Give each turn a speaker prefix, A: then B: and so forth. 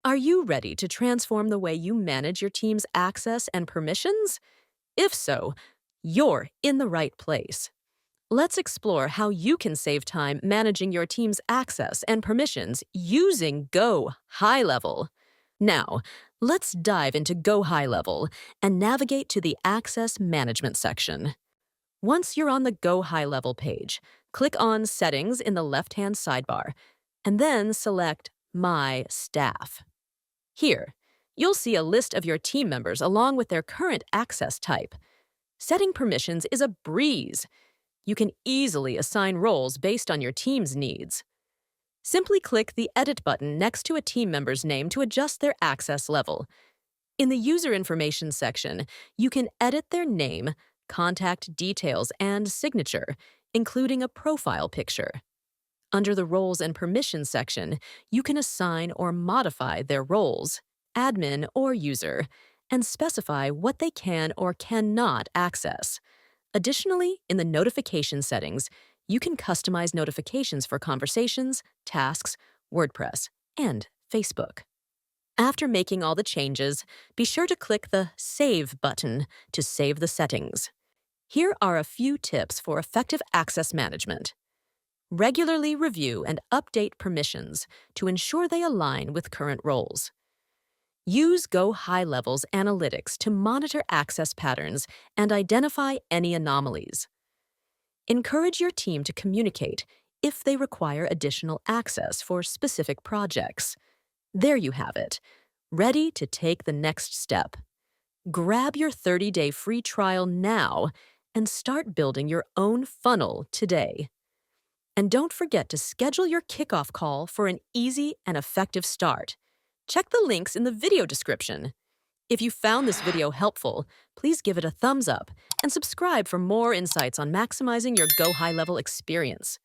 A: Are you ready to transform the way you manage your team's access and permissions? If so, you're in the right place. Let's explore how you can save time managing your team's access and permissions using Go High Level. Now, let's dive into Go High Level and navigate to the Access Management section. Once you're on the Go High Level page, click on Settings in the left-hand sidebar, and then select My Staff. Here, you'll see a list of your team members along with their current access type. Setting permissions is a breeze. You can easily assign roles based on your team's needs. Simply click the Edit button next to a team member's name to adjust their access level. In the User Information section, you can edit their name, contact details, and signature, including a profile picture. Under the Roles and Permissions section, you can assign or modify their roles, admin or user, and specify what they can or cannot access. Additionally, in the Notification settings, you can customize notifications for conversations, tasks, WordPress, and Facebook. After making all the changes, be sure to click the Save button to save the settings. Here are a few tips for effective access management. Regularly review and update permissions to ensure they align with current roles. Use Go High Level's analytics to monitor access patterns and identify any anomalies. Encourage your team to communicate if they require additional access for specific projects. There you have it, ready to take the next step. Grab your 30-day free trial now and start building your own funnel today. And don't forget to schedule your kickoff call for an easy and effective start. Check the links in the video description. If you found this video helpful, please give it a thumbs up and subscribe for more insights on maximizing your Go High Level experience.